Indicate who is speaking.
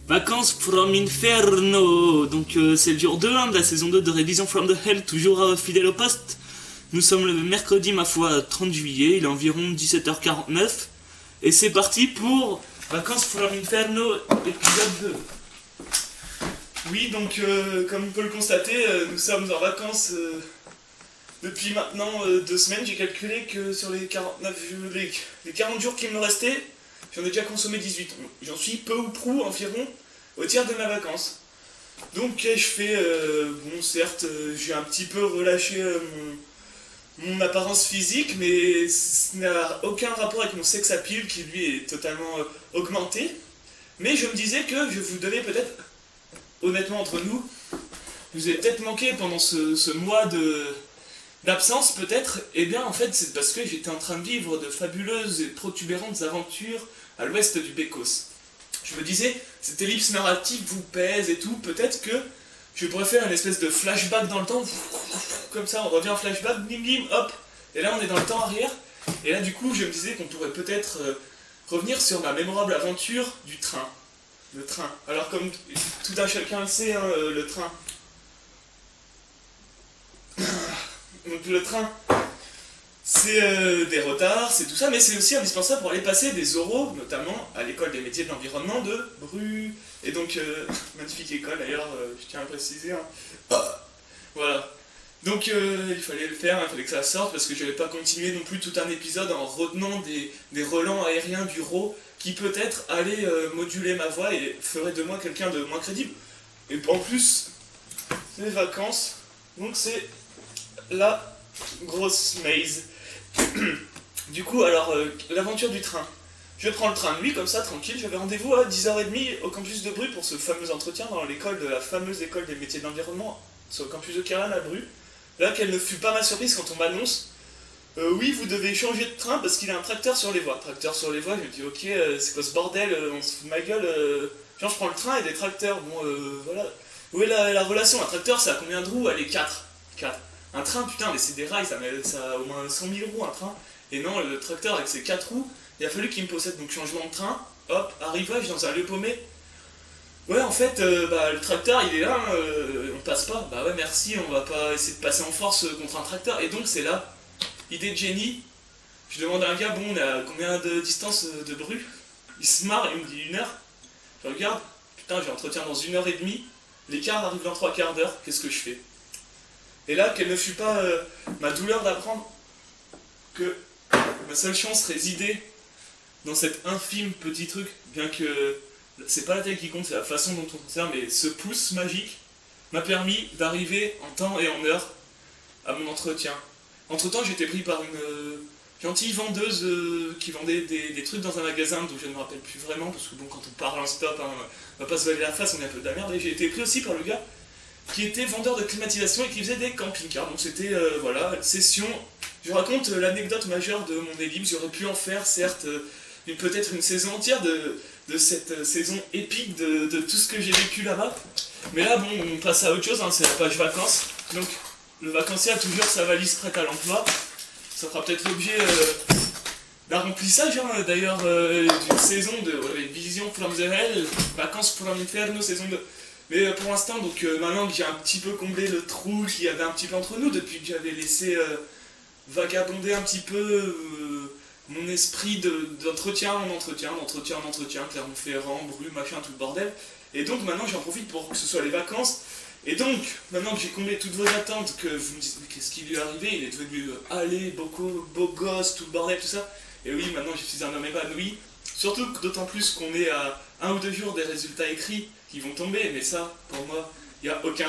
Speaker 1: Vacances from Inferno. Donc c'est le jour 2 de la saison 2 de Révision from the Hell, toujours fidèle au poste. Nous sommes le mercredi, ma foi, 30 juillet, il est environ 17h49. Et c'est parti pour Vacances from Inferno, épisode 2. Oui, donc comme on peut le constater, nous sommes en vacances depuis maintenant 2 semaines. J'ai calculé que sur les 40 jours qui me restaient, j'en ai déjà consommé 18. J'en suis peu ou prou environ au tiers de ma vacance. Donc qu'ai-je fait bon, certes, j'ai un petit peu relâché mon apparence physique, mais ce n'a aucun rapport avec mon sex appeal qui lui est totalement augmenté. Mais je me disais que je vous devais peut-être, honnêtement entre nous, vous avez peut-être manqué pendant ce mois d'absence peut-être. Et bien en fait c'est parce que j'étais en train de vivre de fabuleuses et protubérantes aventures à l'ouest du Bécos. Je me disais, cette ellipse narrative vous pèse et tout, peut-être que je pourrais faire une espèce de flashback dans le temps, comme ça on revient en flashback, bim bim, hop, et là on est dans le temps arrière, et là du coup je me disais qu'on pourrait peut-être revenir sur ma mémorable aventure du train. Le train. Alors comme tout un chacun le sait, hein, le train. Donc le train, c'est des retards, c'est tout ça, mais c'est aussi indispensable pour aller passer des oraux, notamment à l'école des métiers de l'environnement de Bru. Et donc, magnifique école d'ailleurs, je tiens à préciser. Hein. Voilà. Donc il fallait le faire, il fallait que ça sorte, parce que je n'allais pas continuer non plus tout un épisode en retenant des relents aériens du RAW qui peut-être allaient moduler ma voix et ferait de moi quelqu'un de moins crédible. Et en plus, c'est les vacances, donc c'est la grosse maze. Du coup, alors, l'aventure du train. Je prends le train de nuit, comme ça, tranquille. J'avais rendez-vous à 10h30 au campus de Bru pour ce fameux entretien dans l'école de la fameuse école des métiers de l'environnement sur le campus de Caran à Bru. Là, qu'elle ne fut pas ma surprise quand on m'annonce oui, vous devez changer de train parce qu'il y a un tracteur sur les voies. Tracteur sur les voies, je me dis ok, c'est quoi ce bordel, on se fout de ma gueule. Genre, je prends le train et des tracteurs. Bon, voilà. Où est la relation? Un tracteur, ça a combien de roues? Allez, 4. Un train, putain, mais c'est des rails, ça a au moins 100 000 roues un train. Et non, le tracteur avec ses 4 roues, il a fallu qu'il me possède. Donc changement de train, hop, arrivage dans un lieu paumé. Ouais, en fait, le tracteur il est là, hein, on passe pas. Bah ouais, merci, on va pas essayer de passer en force contre un tracteur. Et donc c'est là, idée de génie. Je demande à un gars, bon, on est à combien de distance de Bru? Il se marre, il me dit 1 heure. Je regarde, putain, j'ai entretien dans 1h30. L'écart arrive dans 3 quarts d'heure, qu'est-ce que je fais? Et là, quelle ne fut pas ma douleur d'apprendre que ma seule chance résidait dans cet infime petit truc, bien que c'est pas la taille qui compte, c'est la façon dont on conserve, mais ce pouce magique m'a permis d'arriver en temps et en heure à mon entretien. Entre temps, j'étais pris par une gentille vendeuse qui vendait des trucs dans un magasin dont je ne me rappelle plus vraiment, parce que bon, quand on parle en stop, hein, on va pas se valer la face, on est un peu de la merde, et j'ai été pris aussi par le gars qui était vendeur de climatisation et qui faisait des camping-cars. Donc c'était, voilà, une session. Je raconte l'anecdote majeure de mon ellipse. J'aurais pu en faire, certes, peut-être une saison entière de cette saison épique de tout ce que j'ai vécu là-bas. Mais là, bon, on passe à autre chose, hein, c'est la page vacances. Donc, le vacancier a toujours sa valise prête à l'emploi. Ça fera peut-être l'objet d'un remplissage, hein, d'ailleurs, d'une saison de Vision from the Hell, Vacances from Inferno, saison 2. Mais pour l'instant, donc maintenant que j'ai un petit peu comblé le trou qu'il y avait un petit peu entre nous, depuis que j'avais laissé vagabonder un petit peu mon esprit d'entretien en entretien, Clermont-Ferrand, Bru, machin, tout le bordel. Et donc maintenant j'en profite pour que ce soit les vacances. Et donc, maintenant que j'ai comblé toutes vos attentes, que vous me dites, mais qu'est-ce qui lui est arrivé? Il est devenu beau gosse, tout le bordel, tout ça. Et oui, maintenant je suis un homme épanoui. Surtout d'autant plus qu'on est à 1 ou 2 jours des résultats écrits qui vont tomber, mais ça, pour moi, il n'y a aucun